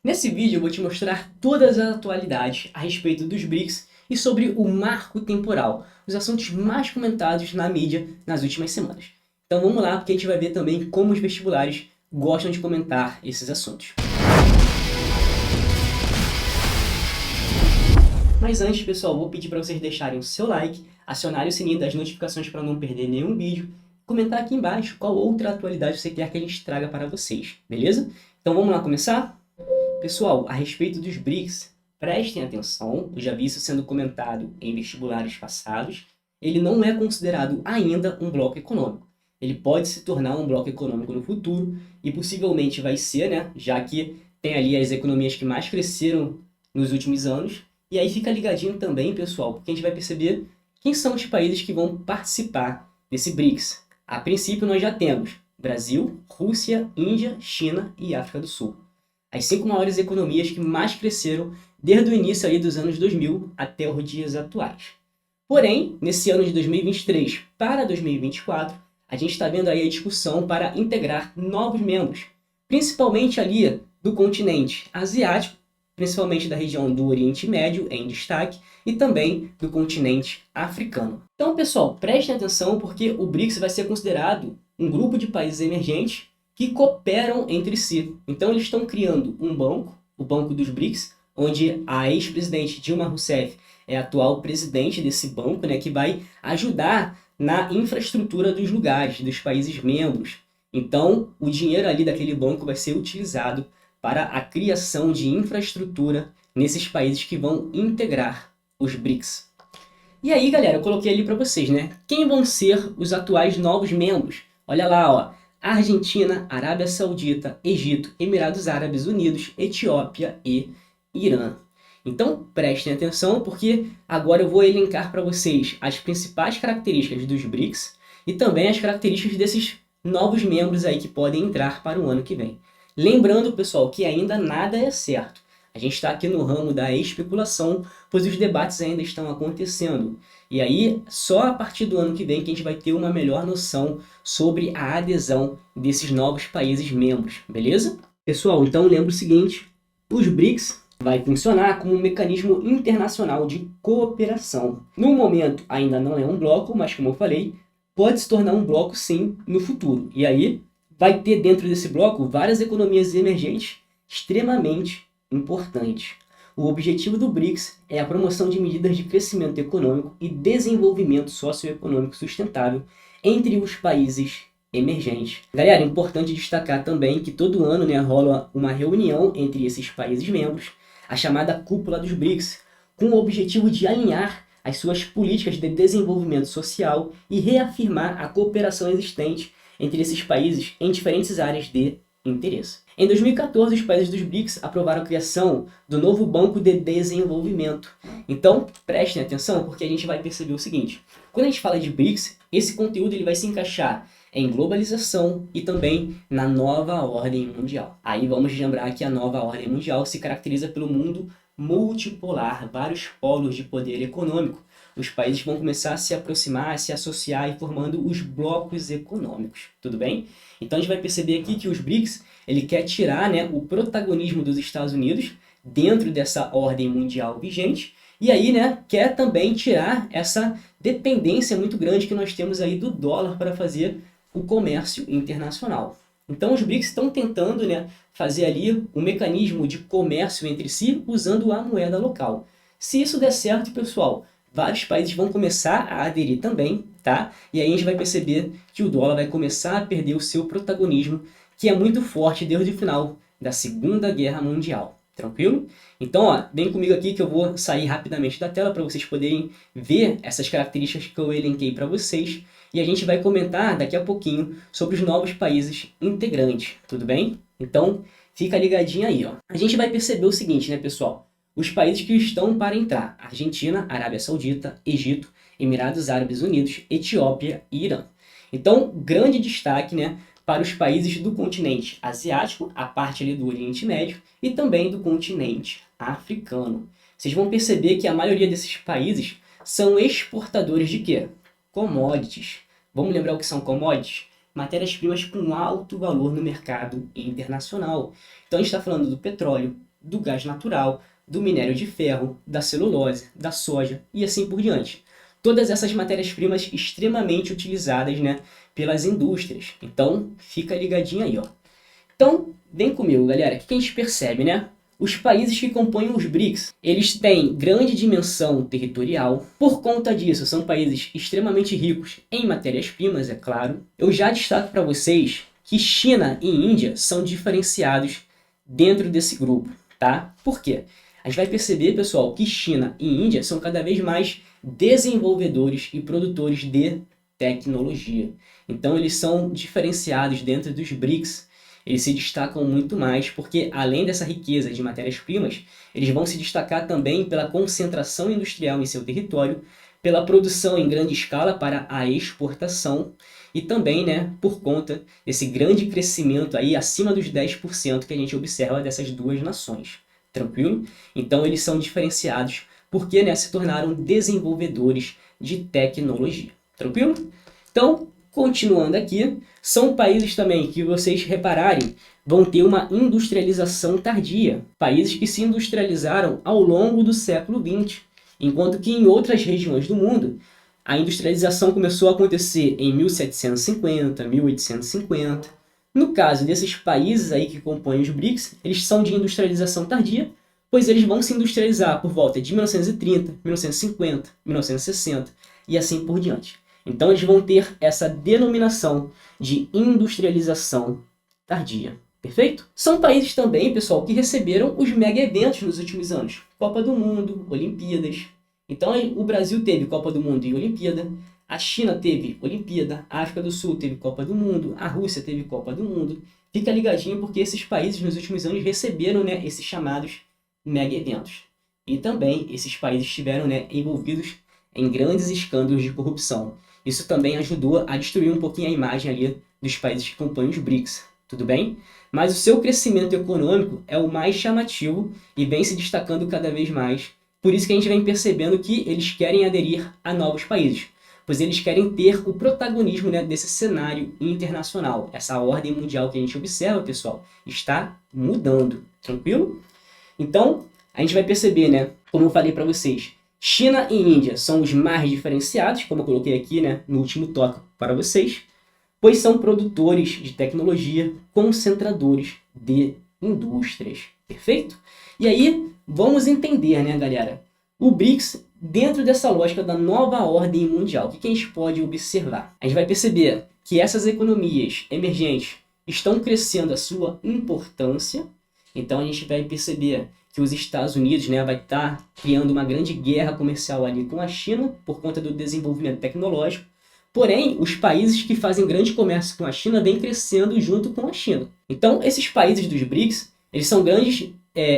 Nesse vídeo eu vou te mostrar todas as atualidades a respeito dos BRICS e sobre o marco temporal, os assuntos mais comentados na mídia nas últimas semanas. Então vamos lá, porque a gente vai ver também como os vestibulares gostam de comentar esses assuntos. Mas antes, pessoal, vou pedir para vocês deixarem o seu like, acionarem o sininho das notificações para não perder nenhum vídeo, comentar aqui embaixo qual outra atualidade você quer que a gente traga para vocês, beleza? Então vamos lá começar? Pessoal, a respeito dos BRICS, prestem atenção, eu já vi isso sendo comentado em vestibulares passados, ele não é considerado ainda um bloco econômico. Ele pode se tornar um bloco econômico no futuro e possivelmente vai ser, né, já que tem ali as economias que mais cresceram nos últimos anos. E aí fica ligadinho também, pessoal, porque a gente vai perceber quem são os países que vão participar desse BRICS. A princípio nós já temos Brasil, Rússia, Índia, China e África do Sul. As 5 maiores economias que mais cresceram desde o início aí dos anos 2000 até os dias atuais. Porém, nesse ano de 2023 para 2024, a gente está vendo aí a discussão para integrar novos membros, principalmente ali do continente asiático, principalmente da região do Oriente Médio em destaque, e também do continente africano. Então, pessoal, prestem atenção porque o BRICS vai ser considerado um grupo de países emergentes que cooperam entre si. Então eles estão criando um banco, o Banco dos BRICS, onde a ex-presidente Dilma Rousseff é a atual presidente desse banco, né, que vai ajudar na infraestrutura dos lugares, dos países membros. Então o dinheiro ali daquele banco vai ser utilizado para a criação de infraestrutura nesses países que vão integrar os BRICS. E aí, galera, eu coloquei ali para vocês, né? Quem vão ser os atuais novos membros? Olha lá, ó. Argentina, Arábia Saudita, Egito, Emirados Árabes Unidos, Etiópia e Irã. Então prestem atenção porque agora eu vou elencar para vocês as principais características dos BRICS e também as características desses novos membros aí que podem entrar para o ano que vem. Lembrando, pessoal, que ainda nada é certo. A gente está aqui no ramo da especulação, pois os debates ainda estão acontecendo. E aí, só a partir do ano que vem que a gente vai ter uma melhor noção sobre a adesão desses novos países membros, beleza? Pessoal, então lembra o seguinte, os BRICS vai funcionar como um mecanismo internacional de cooperação. No momento ainda não é um bloco, mas como eu falei, pode se tornar um bloco sim no futuro. E aí vai ter dentro desse bloco várias economias emergentes extremamente importantes. O objetivo do BRICS é a promoção de medidas de crescimento econômico e desenvolvimento socioeconômico sustentável entre os países emergentes. Galera, é importante destacar também que todo ano, né, rola uma reunião entre esses países membros, a chamada Cúpula dos BRICS, com o objetivo de alinhar as suas políticas de desenvolvimento social e reafirmar a cooperação existente entre esses países em diferentes áreas de interesse. Em 2014, os países dos BRICS aprovaram a criação do novo Banco de Desenvolvimento. Então, prestem atenção, porque a gente vai perceber o seguinte. Quando a gente fala de BRICS, esse conteúdo ele vai se encaixar em globalização e também na nova ordem mundial. Aí vamos lembrar que a nova ordem mundial se caracteriza pelo mundo multipolar, vários polos de poder econômico. Os países vão começar a se aproximar, a se associar e formando os blocos econômicos, tudo bem? Então a gente vai perceber aqui que os BRICS, ele quer tirar, né, o protagonismo dos Estados Unidos dentro dessa ordem mundial vigente e aí, né, quer também tirar essa dependência muito grande que nós temos aí do dólar para fazer o comércio internacional. Então os BRICS estão tentando, né, fazer ali um mecanismo de comércio entre si usando a moeda local. Se isso der certo, pessoal, vários países vão começar a aderir também, tá? E aí a gente vai perceber que o dólar vai começar a perder o seu protagonismo, que é muito forte desde o final da Segunda Guerra Mundial. Tranquilo? Então, ó, vem comigo aqui que eu vou sair rapidamente da tela para vocês poderem ver essas características que eu elenquei para vocês. E a gente vai comentar daqui a pouquinho sobre os novos países integrantes, tudo bem? Então, fica ligadinho aí, ó. A gente vai perceber o seguinte, né, pessoal? Os países que estão para entrar: Argentina, Arábia Saudita, Egito, Emirados Árabes Unidos, Etiópia e Irã. Então, grande destaque, né, para os países do continente asiático, a parte ali do Oriente Médio, e também do continente africano. Vocês vão perceber que a maioria desses países são exportadores de quê? Commodities. Vamos lembrar o que são commodities? Matérias-primas com alto valor no mercado internacional. Então a gente está falando do petróleo, do gás natural, do minério de ferro, da celulose, da soja e assim por diante. Todas essas matérias-primas extremamente utilizadas, né, pelas indústrias. Então, fica ligadinho aí, ó. Então, vem comigo, galera. O que a gente percebe, né? Os países que compõem os BRICS, eles têm grande dimensão territorial. Por conta disso, são países extremamente ricos em matérias-primas, é claro. Eu já destaco para vocês que China e Índia são diferenciados dentro desse grupo, tá? Por quê? A gente vai perceber, pessoal, que China e Índia são cada vez mais desenvolvedores e produtores de tecnologia. Então, eles são diferenciados dentro dos BRICS. Eles se destacam muito mais porque, além dessa riqueza de matérias-primas, eles vão se destacar também pela concentração industrial em seu território, pela produção em grande escala para a exportação e também, né, por conta desse grande crescimento aí acima dos 10% que a gente observa dessas duas nações. Tranquilo? Então, eles são diferenciados porque, né, se tornaram desenvolvedores de tecnologia. Tranquilo? Então, continuando aqui, são países também que vocês repararem vão ter uma industrialização tardia. Países que se industrializaram ao longo do século XX, enquanto que em outras regiões do mundo a industrialização começou a acontecer em 1750, 1850. No caso desses países aí que compõem os BRICS, eles são de industrialização tardia, pois eles vão se industrializar por volta de 1930, 1950, 1960 e assim por diante. Então, eles vão ter essa denominação de industrialização tardia. Perfeito? São países também, pessoal, que receberam os mega eventos nos últimos anos. Copa do Mundo, Olimpíadas. Então, o Brasil teve Copa do Mundo e Olimpíada. A China teve Olimpíada. A África do Sul teve Copa do Mundo. A Rússia teve Copa do Mundo. Fica ligadinho porque esses países nos últimos anos receberam, né, esses chamados mega eventos. E também esses países estiveram, né, envolvidos em grandes escândalos de corrupção. Isso também ajudou a destruir um pouquinho a imagem ali dos países que compõem os BRICS, tudo bem? Mas o seu crescimento econômico é o mais chamativo e vem se destacando cada vez mais. Por isso que a gente vem percebendo que eles querem aderir a novos países, pois eles querem ter o protagonismo, né, desse cenário internacional. Essa ordem mundial que a gente observa, pessoal, está mudando, tranquilo? Então, a gente vai perceber, né, como eu falei para vocês, China e Índia são os mais diferenciados, como eu coloquei aqui, né, no último tópico para vocês, pois são produtores de tecnologia, concentradores de indústrias. Perfeito? E aí, vamos entender, né, galera? O BRICS, dentro dessa lógica da nova ordem mundial, o que a gente pode observar? A gente vai perceber que essas economias emergentes estão crescendo a sua importância. Então, a gente vai perceber que os Estados Unidos, né, vai estar criando uma grande guerra comercial ali com a China por conta do desenvolvimento tecnológico. Porém, os países que fazem grande comércio com a China vêm crescendo junto com a China. Então, esses países dos BRICS, eles são grandes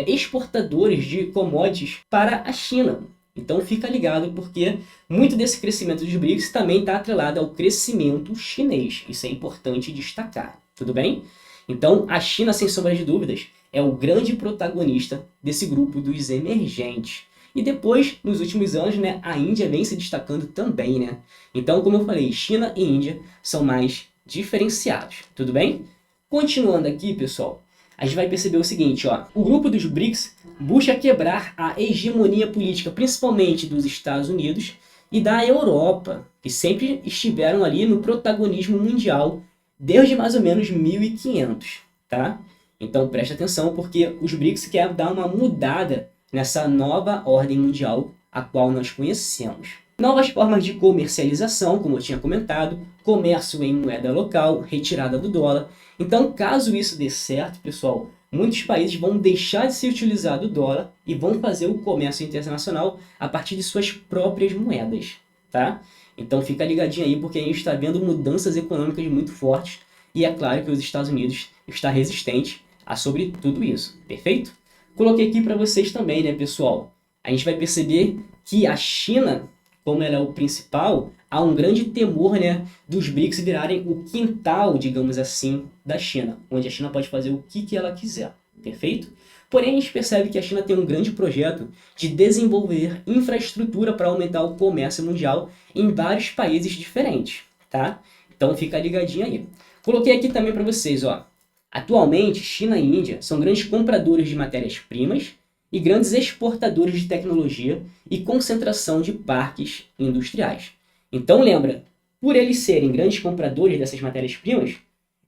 exportadores de commodities para a China. Então, fica ligado porque muito desse crescimento dos BRICS também está atrelado ao crescimento chinês. Isso é importante destacar. Tudo bem? Então, a China, sem sombra de dúvidas, é o grande protagonista desse grupo dos emergentes. E depois, nos últimos anos, né, a Índia vem se destacando também, né? Então, como eu falei, China e Índia são mais diferenciados, tudo bem? Continuando aqui, pessoal, a gente vai perceber o seguinte, ó. O grupo dos BRICS busca quebrar a hegemonia política, principalmente dos Estados Unidos e da Europa, que sempre estiveram ali no protagonismo mundial desde mais ou menos 1500, tá? Então preste atenção porque os BRICS querem dar uma mudada nessa nova ordem mundial a qual nós conhecemos. Novas formas de comercialização, como eu tinha comentado, comércio em moeda local, retirada do dólar. Então, caso isso dê certo, pessoal, muitos países vão deixar de se utilizar do dólar e vão fazer o comércio internacional a partir de suas próprias moedas, tá? Então fica ligadinho aí porque a gente está vendo mudanças econômicas muito fortes e é claro que os Estados Unidos está resistente a sobre tudo isso, perfeito? Coloquei aqui para vocês também, né, pessoal? A gente vai perceber que a China, como ela é o principal, há um grande temor, né, dos BRICS virarem o quintal, digamos assim, da China, onde a China pode fazer o que ela quiser, perfeito? Porém, a gente percebe que a China tem um grande projeto de desenvolver infraestrutura para aumentar o comércio mundial em vários países diferentes, tá? Então fica ligadinho aí. Coloquei aqui também para vocês, ó, Atualmente, China e Índia são grandes compradores de matérias-primas e grandes exportadores de tecnologia e concentração de parques industriais. Então lembra, por eles serem grandes compradores dessas matérias-primas,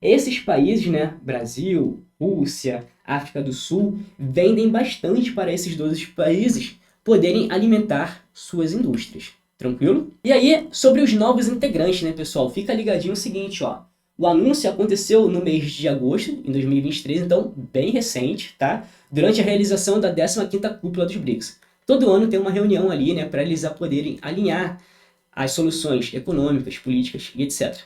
esses países, né, Brasil, Rússia, África do Sul, vendem bastante para esses 12 países poderem alimentar suas indústrias. Tranquilo? E aí, sobre os novos integrantes, né, pessoal? Fica ligadinho o seguinte, ó. O anúncio aconteceu no mês de agosto, em 2023, então bem recente, tá? Durante a realização da 15ª Cúpula dos BRICS. Todo ano tem uma reunião ali, né, para eles poderem alinhar as soluções econômicas, políticas e etc.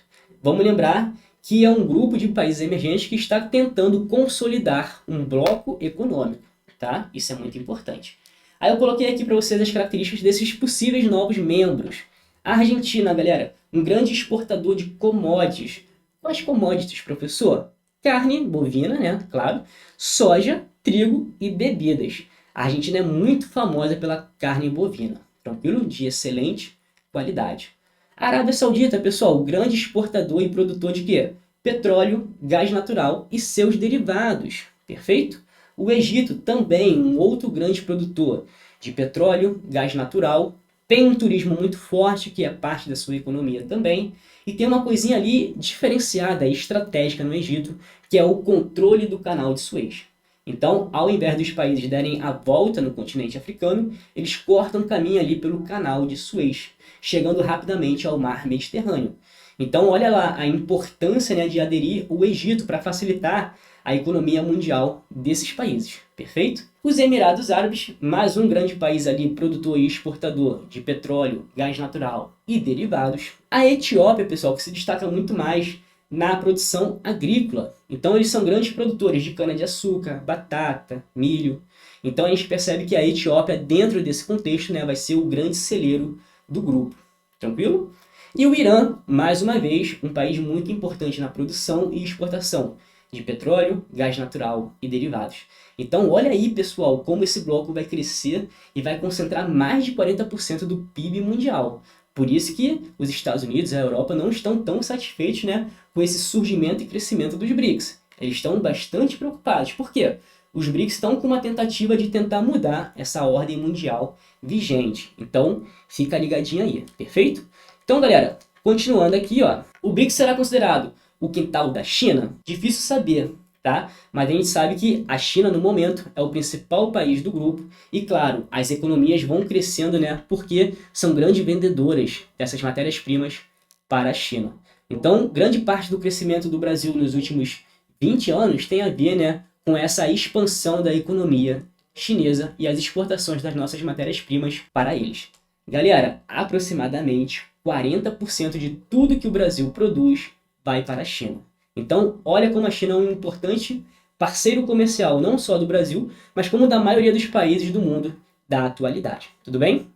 Vamos lembrar que é um grupo de países emergentes que está tentando consolidar um bloco econômico, tá? Isso é muito importante. Aí eu coloquei aqui para vocês as características desses possíveis novos membros. A Argentina, galera, um grande exportador de commodities. Quais commodities, professor? Carne bovina, né? Claro. Soja, trigo e bebidas. A Argentina é muito famosa pela carne bovina. Tranquilo? De excelente qualidade. A Arábia Saudita, pessoal, grande exportador e produtor de quê? Petróleo, gás natural e seus derivados. Perfeito? O Egito também, um outro grande produtor de petróleo, gás natural, tem um turismo muito forte, que é parte da sua economia também, e tem uma coisinha ali diferenciada e estratégica no Egito, que é o controle do canal de Suez. Então, ao invés dos países darem a volta no continente africano, eles cortam caminho ali pelo canal de Suez, chegando rapidamente ao mar Mediterrâneo. Então, olha lá a importância, né, de aderir o Egito para facilitar a economia mundial desses países. Perfeito? Os Emirados Árabes, mais um grande país ali produtor e exportador de petróleo, gás natural e derivados. A Etiópia, pessoal, que se destaca muito mais na produção agrícola. Então eles são grandes produtores de cana-de-açúcar, batata, milho. Então a gente percebe que a Etiópia, dentro desse contexto, né, vai ser o grande celeiro do grupo. Tranquilo? E o Irã, mais uma vez, um país muito importante na produção e exportação de petróleo, gás natural e derivados. Então olha aí, pessoal, como esse bloco vai crescer e vai concentrar mais de 40% do PIB mundial. Por isso que os Estados Unidos e a Europa não estão tão satisfeitos, né, com esse surgimento e crescimento dos BRICS. Eles estão bastante preocupados. Por quê? Os BRICS estão com uma tentativa de tentar mudar essa ordem mundial vigente. Então, fica ligadinho aí, perfeito? Então, galera, continuando aqui, ó, o BRICS será considerado o quintal da China? Difícil saber, tá? Mas a gente sabe que a China, no momento, é o principal país do grupo e, claro, as economias vão crescendo, né? Porque são grandes vendedoras dessas matérias-primas para a China. Então, grande parte do crescimento do Brasil nos últimos 20 anos tem a ver, né, com essa expansão da economia chinesa e as exportações das nossas matérias-primas para eles. Galera, aproximadamente 40% de tudo que o Brasil produz vai para a China. Então, olha como a China é um importante parceiro comercial, não só do Brasil, mas como da maioria dos países do mundo da atualidade. Tudo bem?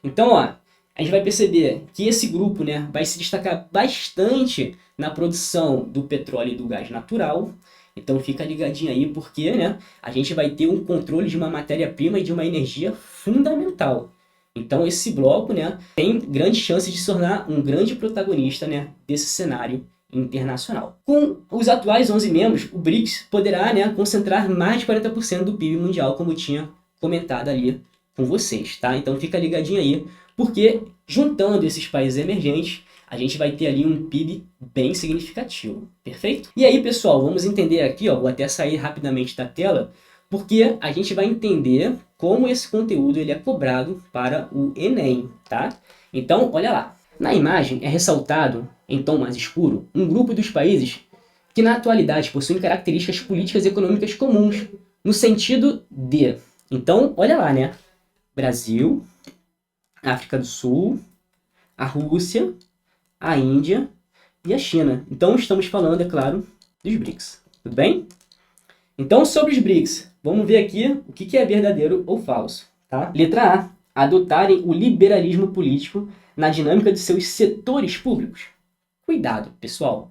Então, ó, a gente vai perceber que esse grupo, né, vai se destacar bastante na produção do petróleo e do gás natural. Então fica ligadinho aí, porque, né, a gente vai ter um controle de uma matéria-prima e de uma energia fundamental. Então esse bloco, né, tem grande chance de se tornar um grande protagonista, né, desse cenário internacional. Com os atuais 11 membros, o BRICS poderá, né, concentrar mais de 40% do PIB mundial, como eu tinha comentado ali com vocês, tá? Então fica ligadinho aí, porque juntando esses países emergentes, a gente vai ter ali um PIB bem significativo, perfeito? E aí, pessoal, vamos entender aqui, ó, vou até sair rapidamente da tela, porque a gente vai entender como esse conteúdo ele é cobrado para o Enem, tá? Então, olha lá. Na imagem é ressaltado, em tom mais escuro, um grupo dos países que na atualidade possuem características políticas e econômicas comuns, no sentido de... Então, olha lá, né? Brasil, África do Sul, a Rússia, a Índia e a China. Então, estamos falando, é claro, dos BRICS. Tudo bem? Então, sobre os BRICS, vamos ver aqui o que é verdadeiro ou falso. Tá? Letra A. Adotarem o liberalismo político na dinâmica de seus setores públicos. Cuidado, pessoal.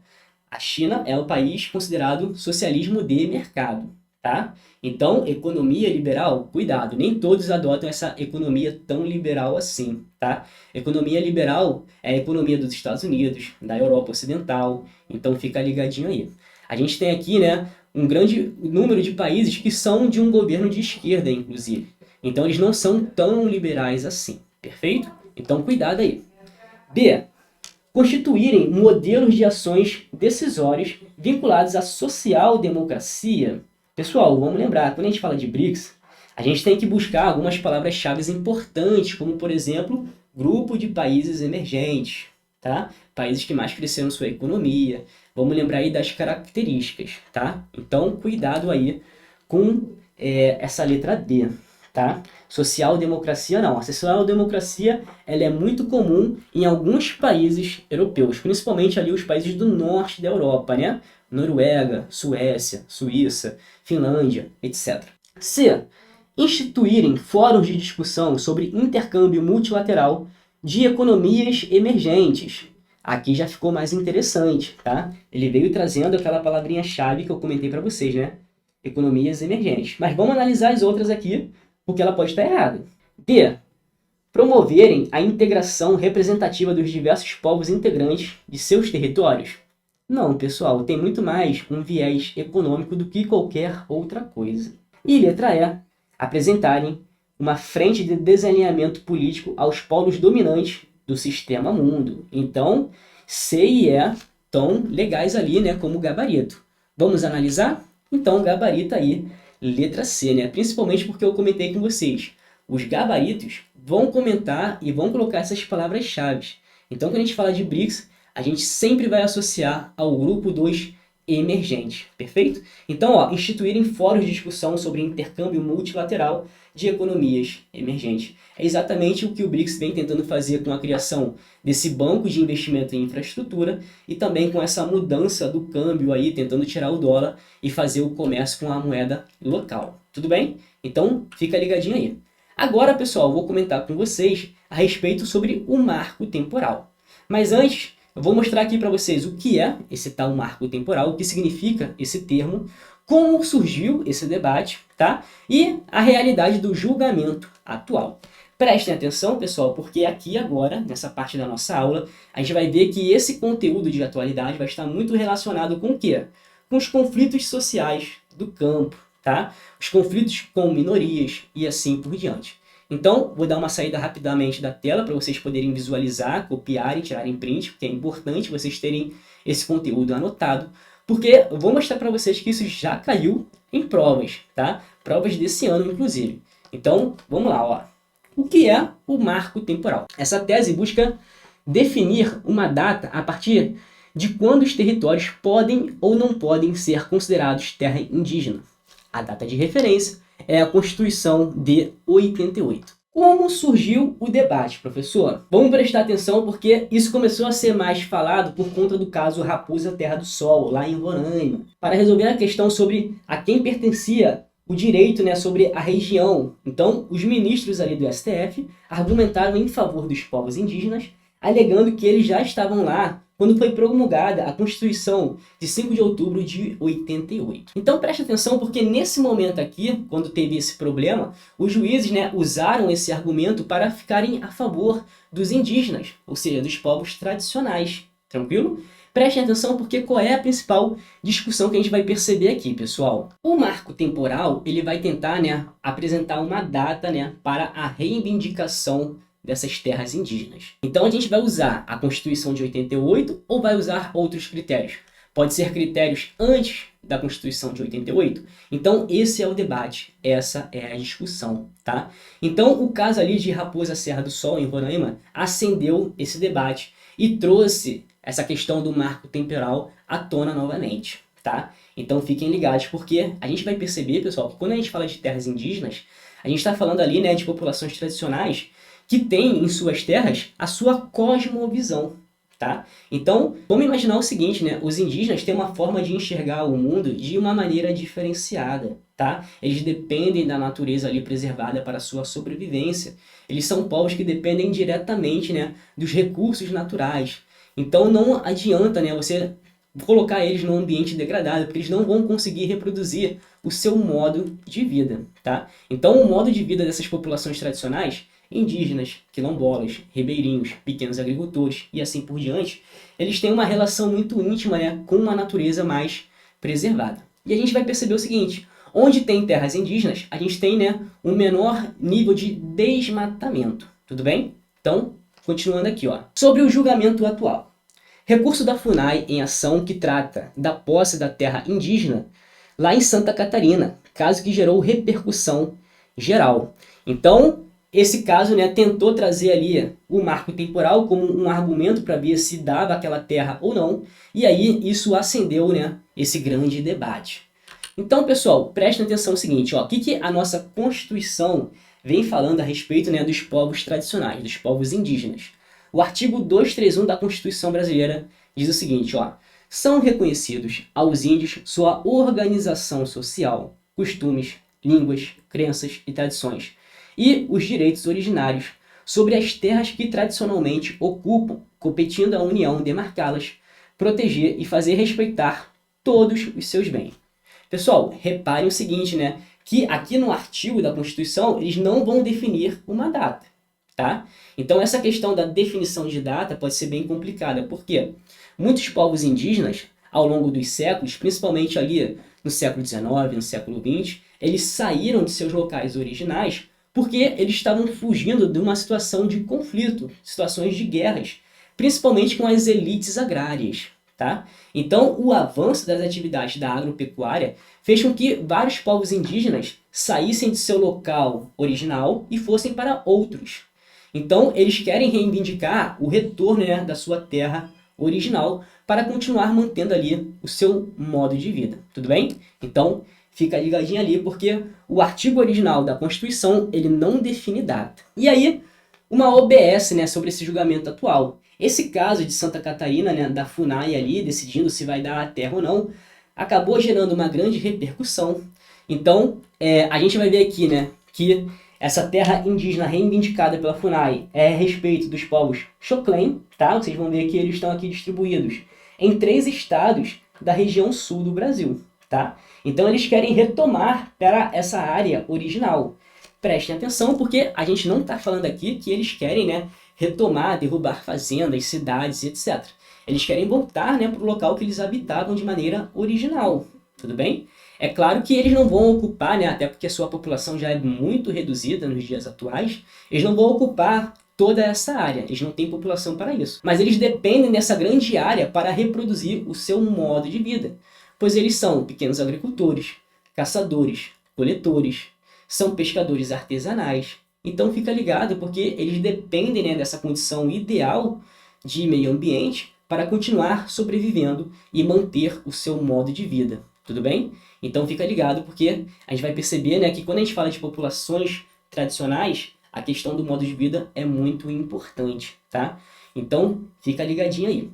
A China é um país considerado socialismo de mercado. Tá? Então, economia liberal, cuidado, nem todos adotam essa economia tão liberal assim, tá? Economia liberal é a economia dos Estados Unidos, da Europa Ocidental, então fica ligadinho aí. A gente tem aqui, né, um grande número de países que são de um governo de esquerda, inclusive. Então, eles não são tão liberais assim, perfeito? Então, cuidado aí. B. Constituírem modelos de ações decisórios vinculados à social-democracia. Pessoal, vamos lembrar, quando a gente fala de BRICS, a gente tem que buscar algumas palavras-chave importantes, como, por exemplo, grupo de países emergentes, tá? Países que mais cresceram sua economia. Vamos lembrar aí das características, tá? Então, cuidado aí com essa letra D, tá? Social-democracia não. A social-democracia ela é muito comum em alguns países europeus, principalmente ali os países do norte da Europa, né? Noruega, Suécia, Suíça, Finlândia, etc. C. Instituírem fóruns de discussão sobre intercâmbio multilateral de economias emergentes. Aqui já ficou mais interessante, tá? Ele veio trazendo aquela palavrinha-chave que eu comentei para vocês, né? Economias emergentes. Mas vamos analisar as outras aqui, porque ela pode estar errada. D. Promoverem a integração representativa dos diversos povos integrantes de seus territórios. Não, pessoal, tem muito mais um viés econômico do que qualquer outra coisa. E letra E. Apresentarem uma frente de desalinhamento político aos polos dominantes do sistema mundo. Então, C e E estão legais ali, né, como gabarito. Vamos analisar? Então, gabarito aí, letra C, né? Principalmente porque eu comentei com vocês. Os gabaritos vão comentar e vão colocar essas palavras-chave. Então, quando a gente fala de BRICS, a gente sempre vai associar ao grupo dos emergentes, perfeito? Então, ó, instituírem fóruns de discussão sobre intercâmbio multilateral de economias emergentes. É exatamente o que o BRICS vem tentando fazer com a criação desse banco de investimento em infraestrutura e também com essa mudança do câmbio aí, tentando tirar o dólar e fazer o comércio com a moeda local. Tudo bem? Então, fica ligadinho aí. Agora, pessoal, vou comentar com vocês a respeito sobre o marco temporal. Mas antes, eu vou mostrar aqui para vocês o que é esse tal marco temporal, o que significa esse termo, como surgiu esse debate, tá? E a realidade do julgamento atual. Prestem atenção, pessoal, porque aqui agora, nessa parte da nossa aula, a gente vai ver que esse conteúdo de atualidade vai estar muito relacionado com o quê? Com os conflitos sociais do campo, tá? Os conflitos com minorias e assim por diante. Então, vou dar uma saída rapidamente da tela para vocês poderem visualizar, copiar e tirarem print, porque é importante vocês terem esse conteúdo anotado, porque eu vou mostrar para vocês que isso já caiu em provas, tá? Provas desse ano, inclusive. Então, vamos lá, ó. O que é o marco temporal? Essa tese busca definir uma data a partir de quando os territórios podem ou não podem ser considerados terra indígena. A data de referência é a Constituição de 88. Como surgiu o debate, professor? Vamos prestar atenção porque isso começou a ser mais falado por conta do caso Raposa Terra do Sol, lá em Roraima, para resolver a questão sobre a quem pertencia o direito, né, sobre a região. Então, os ministros ali do STF argumentaram em favor dos povos indígenas, alegando que eles já estavam lá quando foi promulgada a Constituição de 5 de outubro de 88. Então preste atenção porque nesse momento aqui, quando teve esse problema, os juízes, né, usaram esse argumento para ficarem a favor dos indígenas, ou seja, dos povos tradicionais. Tranquilo? Prestem atenção porque qual é a principal discussão que a gente vai perceber aqui, pessoal? O marco temporal ele vai tentar, né, apresentar uma data, né, para a reivindicação dessas terras indígenas. Então a gente vai usar a Constituição de 88 ou vai usar outros critérios? Pode ser critérios antes da Constituição de 88? Então esse é o debate, essa é a discussão, tá? Então o caso ali de Raposa Serra do Sol, em Roraima, acendeu esse debate e trouxe essa questão do marco temporal à tona novamente, tá? Então fiquem ligados, porque a gente vai perceber, pessoal, que quando a gente fala de terras indígenas, a gente está falando ali, né, de populações tradicionais que têm em suas terras a sua cosmovisão, tá? Então, vamos imaginar o seguinte, né? Os indígenas têm uma forma de enxergar o mundo de uma maneira diferenciada, tá? Eles dependem da natureza ali preservada para a sua sobrevivência. Eles são povos que dependem diretamente, né, dos recursos naturais. Então, não adianta, né, você colocar eles num ambiente degradado, porque eles não vão conseguir reproduzir o seu modo de vida, tá? Então, o modo de vida dessas populações tradicionais indígenas, quilombolas, ribeirinhos, pequenos agricultores e assim por diante, eles têm uma relação muito íntima, né, com uma natureza mais preservada. E a gente vai perceber o seguinte, onde tem terras indígenas, a gente tem, né, um menor nível de desmatamento, tudo bem? Então, continuando aqui, ó. Sobre o julgamento atual. Recurso da FUNAI em ação que trata da posse da terra indígena lá em Santa Catarina, caso que gerou repercussão geral. Então, esse caso, né, tentou trazer ali o marco temporal como um argumento para ver se dava aquela terra ou não, e aí isso acendeu, né, esse grande debate. Então, pessoal, prestem atenção no seguinte, ó, o que a nossa Constituição vem falando a respeito, né, dos povos tradicionais, dos povos indígenas. O artigo 231 da Constituição brasileira diz o seguinte, ó, são reconhecidos aos índios sua organização social, costumes, línguas, crenças e tradições, e os direitos originários sobre as terras que tradicionalmente ocupam, competindo à União demarcá-las, proteger e fazer respeitar todos os seus bens. Pessoal, reparem o seguinte, né? Que aqui no artigo da Constituição, eles não vão definir uma data, tá? Então, essa questão da definição de data pode ser bem complicada, porque muitos povos indígenas, ao longo dos séculos, principalmente ali no século XIX, no século XX, eles saíram de seus locais originais porque eles estavam fugindo de uma situação de conflito, situações de guerras, principalmente com as elites agrárias, tá? Então, o avanço das atividades da agropecuária fez com que vários povos indígenas saíssem de seu local original e fossem para outros. Então, eles querem reivindicar o retorno, né, da sua terra original para continuar mantendo ali o seu modo de vida, tudo bem? Então, fica ligadinho ali, porque o artigo original da Constituição, ele não define data. E aí, uma OBS, né, sobre esse julgamento atual. Esse caso de Santa Catarina, né, da FUNAI ali, decidindo se vai dar a terra ou não, acabou gerando uma grande repercussão. Então, a gente vai ver aqui, né, que essa terra indígena reivindicada pela FUNAI é a respeito dos povos Xoclen, tá? Vocês vão ver que eles estão aqui distribuídos em 3 estados da região sul do Brasil, tá? Então, eles querem retomar para essa área original. Prestem atenção, porque a gente não está falando aqui que eles querem, né, retomar, derrubar fazendas, cidades, etc. Eles querem voltar, né, para o local que eles habitavam de maneira original, tudo bem? É claro que eles não vão ocupar, né, até porque a sua população já é muito reduzida nos dias atuais, eles não vão ocupar toda essa área, eles não têm população para isso. Mas eles dependem dessa grande área para reproduzir o seu modo de vida, pois eles são pequenos agricultores, caçadores, coletores, são pescadores artesanais. Então fica ligado, porque eles dependem, né, dessa condição ideal de meio ambiente para continuar sobrevivendo e manter o seu modo de vida, tudo bem? Então fica ligado, porque a gente vai perceber, né, que quando a gente fala de populações tradicionais, a questão do modo de vida é muito importante, tá? Então fica ligadinho aí.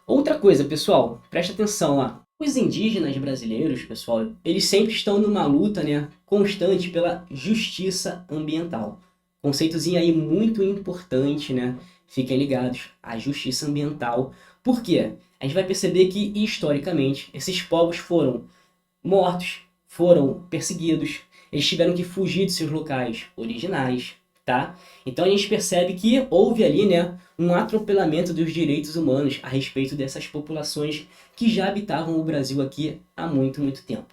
Outra coisa, pessoal, presta atenção lá. Os indígenas brasileiros, pessoal, eles sempre estão numa luta, né, constante pela justiça ambiental. Conceitozinho aí muito importante, né? Fiquem ligados, a justiça ambiental. Por quê? A gente vai perceber que, historicamente, esses povos foram mortos, foram perseguidos, eles tiveram que fugir de seus locais originais, tá? Então a gente percebe que houve ali, né, um atropelamento dos direitos humanos a respeito dessas populações que já habitavam o Brasil aqui há muito, muito tempo.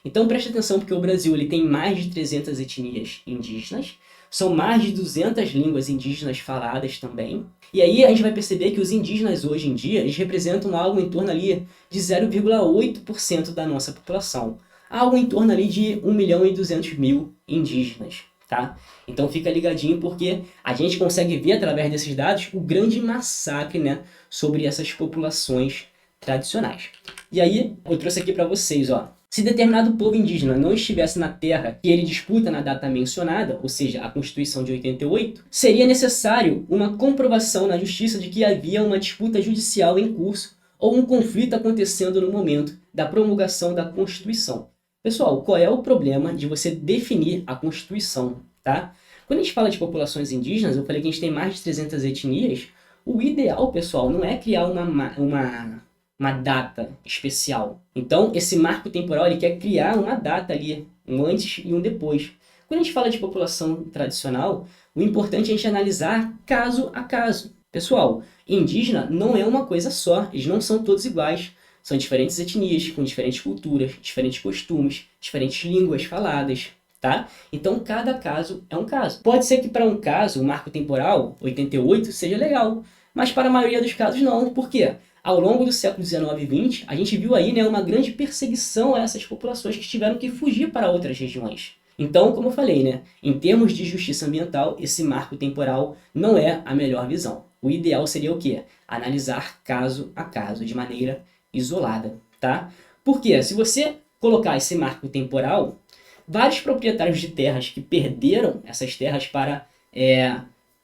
Então preste atenção, porque o Brasil ele tem mais de 300 etnias indígenas, são mais de 200 línguas indígenas faladas também. E aí a gente vai perceber que os indígenas hoje em dia, eles representam algo em torno ali de 0,8% da nossa população. Algo em torno ali de 1.200.000 indígenas, tá? Então fica ligadinho, porque a gente consegue ver através desses dados o grande massacre, né, sobre essas populações tradicionais. E aí eu trouxe aqui para vocês, ó. Se determinado povo indígena não estivesse na terra que ele disputa na data mencionada, ou seja, a Constituição de 88, seria necessário uma comprovação na justiça de que havia uma disputa judicial em curso ou um conflito acontecendo no momento da promulgação da Constituição. Pessoal, qual é o problema de você definir a Constituição, tá? Quando a gente fala de populações indígenas, eu falei que a gente tem mais de 300 etnias, o ideal, pessoal, não é criar uma data especial. Então, esse marco temporal ele quer criar uma data ali, um antes e um depois. Quando a gente fala de população tradicional, o importante é a gente analisar caso a caso. Pessoal, indígena não é uma coisa só, eles não são todos iguais. São diferentes etnias, com diferentes culturas, diferentes costumes, diferentes línguas faladas, tá? Então, cada caso é um caso. Pode ser que para um caso, o marco temporal, 88, seja legal, mas para a maioria dos casos não. Por quê? Ao longo do século XIX e XX, a gente viu aí, né, uma grande perseguição a essas populações que tiveram que fugir para outras regiões. Então, como eu falei, né, em termos de justiça ambiental, esse marco temporal não é a melhor visão. O ideal seria o quê? Analisar caso a caso, de maneira isolada, tá? Porque se você colocar esse marco temporal, vários proprietários de terras que perderam essas terras para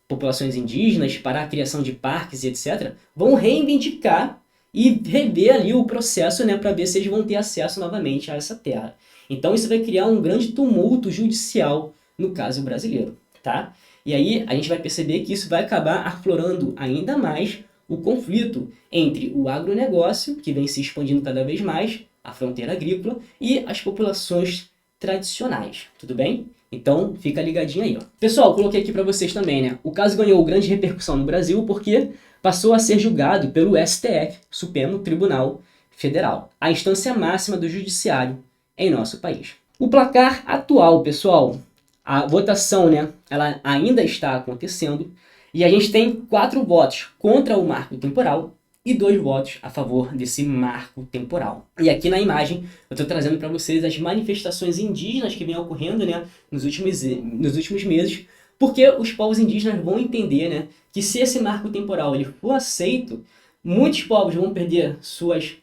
populações indígenas, para a criação de parques e etc., vão reivindicar e rever ali o processo, né, para ver se eles vão ter acesso novamente a essa terra. Então isso vai criar um grande tumulto judicial no caso brasileiro, tá? E aí a gente vai perceber que isso vai acabar aflorando ainda mais o conflito entre o agronegócio, que vem se expandindo cada vez mais, a fronteira agrícola, e as populações tradicionais, tudo bem? Então, fica ligadinho aí, ó. Pessoal, coloquei aqui para vocês também, né? O caso ganhou grande repercussão no Brasil porque passou a ser julgado pelo STF, Supremo Tribunal Federal, a instância máxima do judiciário em nosso país. O placar atual, pessoal, a votação, né? Ela ainda está acontecendo e a gente tem 4 votos contra o marco temporal e 2 votos a favor desse marco temporal. E aqui na imagem eu estou trazendo para vocês as manifestações indígenas que vêm ocorrendo, né, nos últimos meses, porque os povos indígenas vão entender, né, que se esse marco temporal ele for aceito, muitos povos vão perder suas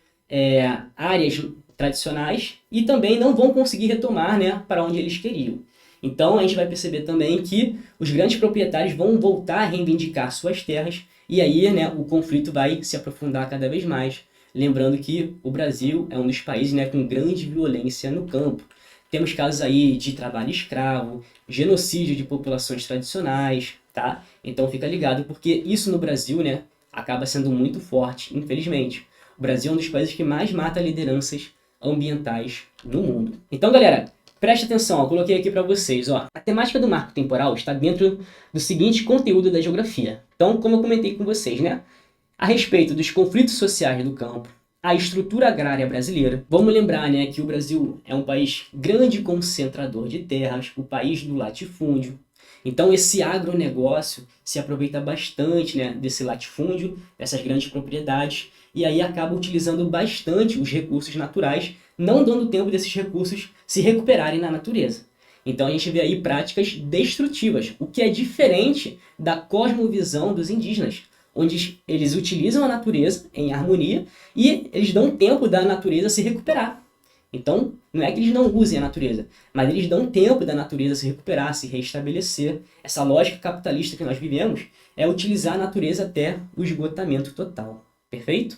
áreas tradicionais e também não vão conseguir retomar, né, para onde eles queriam. Então a gente vai perceber também que os grandes proprietários vão voltar a reivindicar suas terras e aí, né, o conflito vai se aprofundar cada vez mais. Lembrando que o Brasil é um dos países, né, com grande violência no campo. Temos casos aí de trabalho escravo, genocídio de populações tradicionais, tá? Então fica ligado, porque isso no Brasil, né, acaba sendo muito forte, infelizmente. O Brasil é um dos países que mais mata lideranças ambientais no mundo. Então, galera, preste atenção, eu coloquei aqui para vocês, ó. A temática do marco temporal está dentro do seguinte conteúdo da geografia. Então, como eu comentei com vocês, né? A respeito dos conflitos sociais do campo, a estrutura agrária brasileira. Vamos lembrar, né, que o Brasil é um país grande concentrador de terras, o país do latifúndio. Então, esse agronegócio se aproveita bastante, né, desse latifúndio, dessas grandes propriedades, e aí acaba utilizando bastante os recursos naturais, não dando tempo desses recursos se recuperarem na natureza. Então a gente vê aí práticas destrutivas, o que é diferente da cosmovisão dos indígenas, onde eles utilizam a natureza em harmonia e eles dão tempo da natureza se recuperar. Então, não é que eles não usem a natureza, mas eles dão tempo da natureza se recuperar, se restabelecer. Essa lógica capitalista que nós vivemos é utilizar a natureza até o esgotamento total. Perfeito?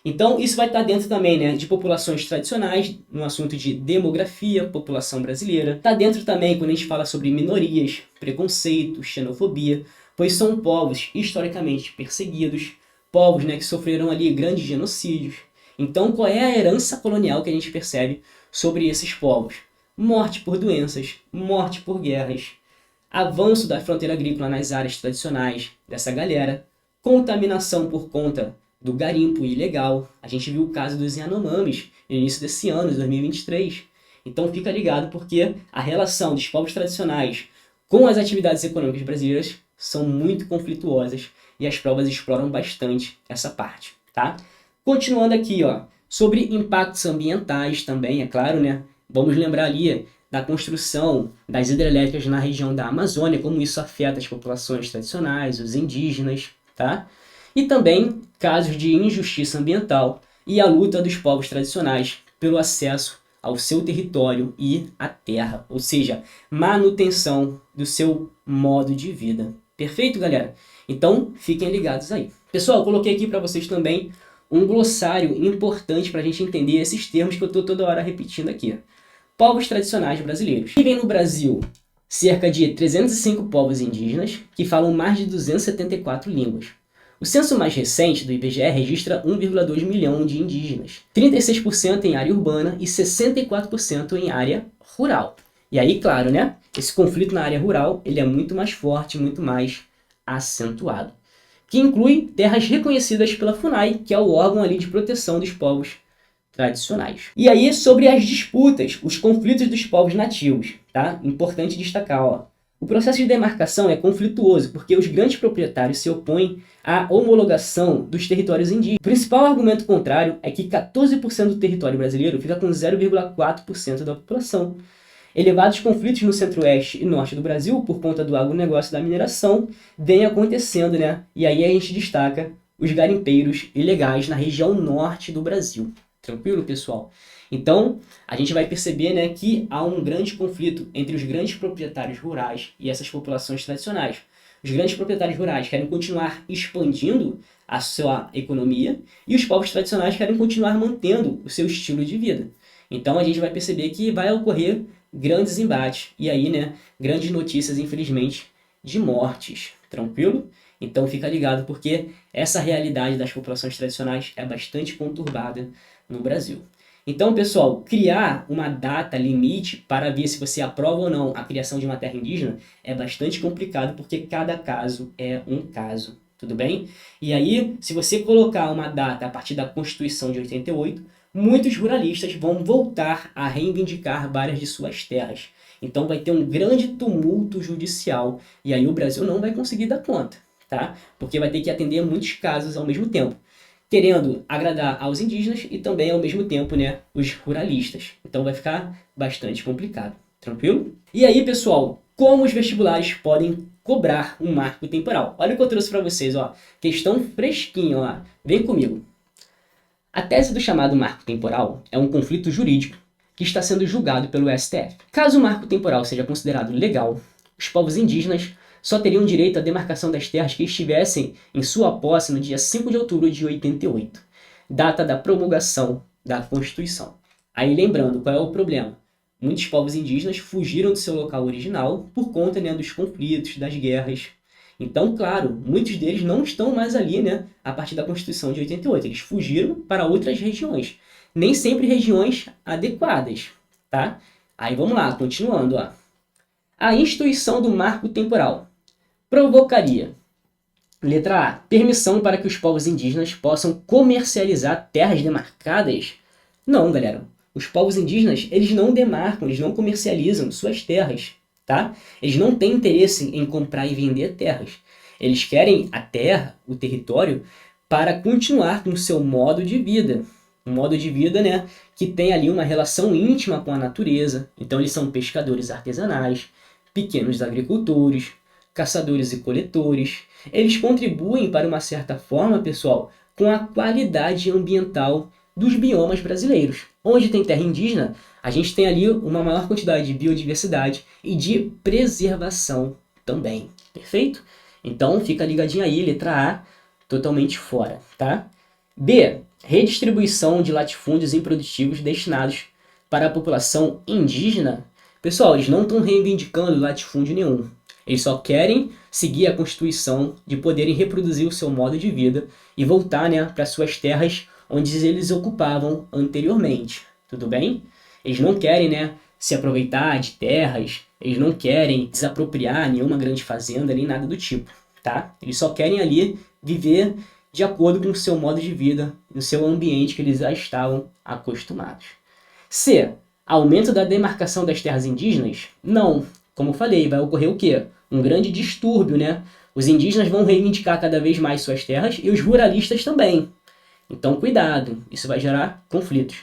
Então, isso vai estar dentro também, né, de populações tradicionais, no assunto de demografia, população brasileira. Está dentro também quando a gente fala sobre minorias, preconceito, xenofobia, pois são povos historicamente perseguidos, povos, né, que sofreram ali grandes genocídios. Então, qual é a herança colonial que a gente percebe sobre esses povos? Morte por doenças, morte por guerras, avanço da fronteira agrícola nas áreas tradicionais dessa galera, contaminação por conta do garimpo ilegal. A gente viu o caso dos Yanomamis no início desse ano, de 2023. Então fica ligado porque a relação dos povos tradicionais com as atividades econômicas brasileiras são muito conflituosas e as provas exploram bastante essa parte, tá? Continuando aqui, ó, sobre impactos ambientais também, é claro, né? Vamos lembrar ali da construção das hidrelétricas na região da Amazônia, como isso afeta as populações tradicionais, os indígenas, tá? E também casos de injustiça ambiental e a luta dos povos tradicionais pelo acesso ao seu território e à terra, ou seja, manutenção do seu modo de vida. Perfeito, galera? Então, fiquem ligados aí. Pessoal, eu coloquei aqui para vocês também um glossário importante para a gente entender esses termos que eu estou toda hora repetindo aqui. Povos tradicionais brasileiros. Vivem no Brasil cerca de 305 povos indígenas que falam mais de 274 línguas. O censo mais recente do IBGE registra 1,2 milhão de indígenas, 36% em área urbana e 64% em área rural. E aí, claro, né? Esse conflito na área rural ele é muito mais forte, muito mais acentuado, que inclui terras reconhecidas pela FUNAI, que é o órgão ali de proteção dos povos tradicionais. E aí, sobre as disputas, os conflitos dos povos nativos, tá? Importante destacar, ó. O processo de demarcação é conflituoso, porque os grandes proprietários se opõem à homologação dos territórios indígenas. O principal argumento contrário é que 14% do território brasileiro fica com 0,4% da população. Elevados conflitos no centro-oeste e norte do Brasil, por conta do agronegócio e da mineração, vem acontecendo, né? E aí a gente destaca os garimpeiros ilegais na região norte do Brasil. Tranquilo, pessoal? Então, a gente vai perceber, né, que há um grande conflito entre os grandes proprietários rurais e essas populações tradicionais. Os grandes proprietários rurais querem continuar expandindo a sua economia e os povos tradicionais querem continuar mantendo o seu estilo de vida. Então, a gente vai perceber que vai ocorrer grandes embates e aí, né, grandes notícias, infelizmente, de mortes. Tranquilo? Então, fica ligado porque essa realidade das populações tradicionais é bastante conturbada no Brasil. Então, pessoal, criar uma data limite para ver se você aprova ou não a criação de uma terra indígena é bastante complicado porque cada caso é um caso, tudo bem? E aí, se você colocar uma data a partir da Constituição de 88, muitos ruralistas vão voltar a reivindicar várias de suas terras. Então vai ter um grande tumulto judicial e aí o Brasil não vai conseguir dar conta, tá? Porque vai ter que atender muitos casos ao mesmo tempo, querendo agradar aos indígenas e também, ao mesmo tempo, né, os ruralistas. Então vai ficar bastante complicado. Tranquilo? E aí, pessoal, como os vestibulares podem cobrar um marco temporal? Olha o que eu trouxe para vocês, ó. Questão fresquinha, ó. Vem comigo. A tese do chamado marco temporal é um conflito jurídico que está sendo julgado pelo STF. Caso o marco temporal seja considerado legal, os povos indígenas só teriam direito à demarcação das terras que estivessem em sua posse no dia 5 de outubro de 88, data da promulgação da Constituição. Aí lembrando, qual é o problema? Muitos povos indígenas fugiram do seu local original por conta, né, dos conflitos, das guerras. Então, claro, muitos deles não estão mais ali, né, a partir da Constituição de 88. Eles fugiram para outras regiões. Nem sempre regiões adequadas, tá? Aí vamos lá, continuando, ó. A instituição do marco temporal provocaria, letra A, permissão para que os povos indígenas possam comercializar terras demarcadas? Não, galera. Os povos indígenas, eles não demarcam, eles não comercializam suas terras, tá? Eles não têm interesse em comprar e vender terras. Eles querem a terra, o território, para continuar com o seu modo de vida. Um modo de vida, né, que tem ali uma relação íntima com a natureza. Então eles são pescadores artesanais, pequenos agricultores, caçadores e coletores. Eles contribuem para uma certa forma, pessoal, com a qualidade ambiental dos biomas brasileiros. Onde tem terra indígena, a gente tem ali uma maior quantidade de biodiversidade e de preservação também. Perfeito? Então fica ligadinho aí, letra A, totalmente fora, tá? B, redistribuição de latifúndios improdutivos destinados para a população indígena. Pessoal, eles não estão reivindicando latifúndio nenhum. Eles só querem seguir a Constituição de poderem reproduzir o seu modo de vida e voltar, né, para suas terras onde eles ocupavam anteriormente. Tudo bem? Eles não querem, né, se aproveitar de terras, eles não querem desapropriar nenhuma grande fazenda nem nada do tipo, tá? Eles só querem ali viver de acordo com o seu modo de vida, no seu ambiente que eles já estavam acostumados. C, aumento da demarcação das terras indígenas? Não. Como eu falei, vai ocorrer o quê? Um grande distúrbio, né? Os indígenas vão reivindicar cada vez mais suas terras e os ruralistas também. Então, cuidado, isso vai gerar conflitos.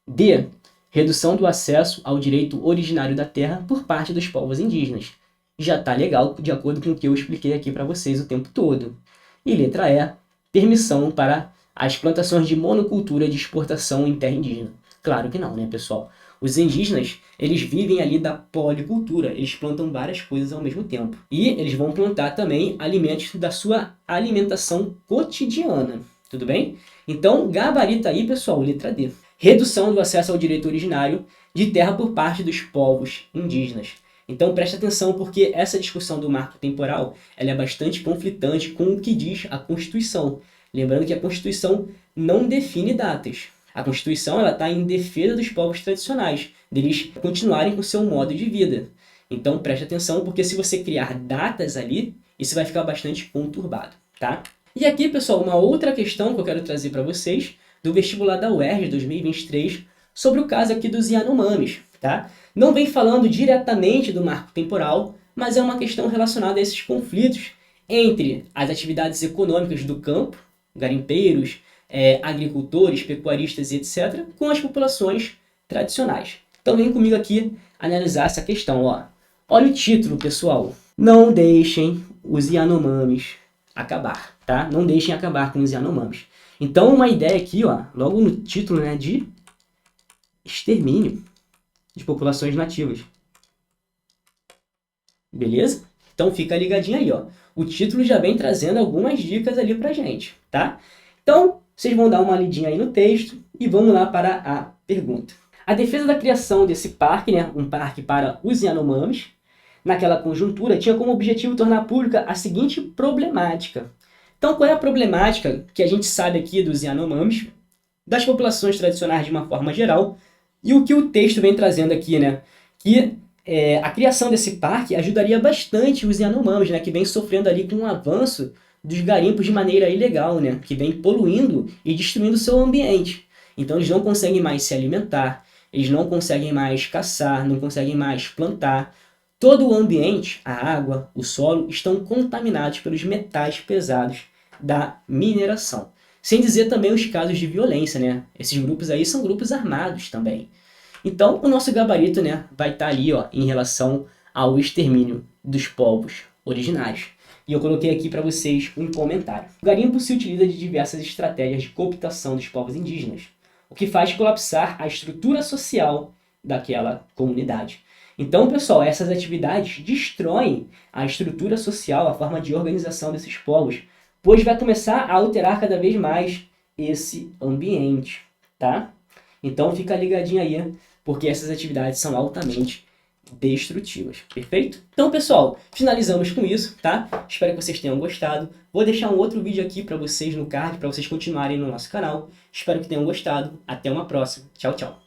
D, redução do acesso ao direito originário da terra por parte dos povos indígenas. Já está legal, de acordo com o que eu expliquei aqui para vocês o tempo todo. E letra E, permissão para as plantações de monocultura de exportação em terra indígena. Claro que não, né, pessoal? Os indígenas, eles vivem ali da policultura, eles plantam várias coisas ao mesmo tempo. E eles vão plantar também alimentos da sua alimentação cotidiana, tudo bem? Então, gabarita aí, pessoal, letra D. Redução do acesso ao direito originário de terra por parte dos povos indígenas. Então, preste atenção porque essa discussão do marco temporal ela é bastante conflitante com o que diz a Constituição. Lembrando que a Constituição não define datas. A Constituição está em defesa dos povos tradicionais, deles continuarem com o seu modo de vida. Então preste atenção, porque se você criar datas ali, isso vai ficar bastante conturbado, tá? E aqui, pessoal, uma outra questão que eu quero trazer para vocês, do vestibular da UERJ 2023 sobre o caso aqui dos Yanomamis, tá? Não vem falando diretamente do marco temporal, mas é uma questão relacionada a esses conflitos entre as atividades econômicas do campo, garimpeiros, agricultores, pecuaristas e etc., com as populações tradicionais. Então vem comigo aqui analisar essa questão. Ó. Olha o título, pessoal. Não deixem os Yanomamis acabar, tá? Não deixem acabar com os Yanomamis. Então uma ideia aqui, ó, logo no título, né, de extermínio de populações nativas. Beleza? Então fica ligadinho aí, ó. O título já vem trazendo algumas dicas ali pra gente, tá? Então, vocês vão dar uma lidinha aí no texto e vamos lá para a pergunta. A defesa da criação desse parque, né, um parque para os Yanomamis, naquela conjuntura, tinha como objetivo tornar pública a seguinte problemática. Então, qual é a problemática que a gente sabe aqui dos Yanomamis, das populações tradicionais de uma forma geral, e o que o texto vem trazendo aqui, né? Que a criação desse parque ajudaria bastante os Yanomamis, né? Que vem sofrendo ali com o avanço dos garimpos de maneira ilegal, né? Que vem poluindo e destruindo o seu ambiente. Então, eles não conseguem mais se alimentar, eles não conseguem mais caçar, não conseguem mais plantar. Todo o ambiente, a água, o solo, estão contaminados pelos metais pesados da mineração. Sem dizer também os casos de violência, né? Esses grupos aí são grupos armados também. Então, o nosso gabarito, né, vai estar ali, ó, em relação ao extermínio dos povos originários. E eu coloquei aqui para vocês um comentário. O garimpo se utiliza de diversas estratégias de cooptação dos povos indígenas, o que faz colapsar a estrutura social daquela comunidade. Então, pessoal, essas atividades destroem a estrutura social, a forma de organização desses povos, pois vai começar a alterar cada vez mais esse ambiente, tá? Então, fica ligadinho aí, porque essas atividades são altamente destrutivas, perfeito? Então, pessoal, finalizamos com isso, tá? Espero que vocês tenham gostado. Vou deixar um outro vídeo aqui para vocês no card, para vocês continuarem no nosso canal. Espero que tenham gostado. Até uma próxima. Tchau, tchau.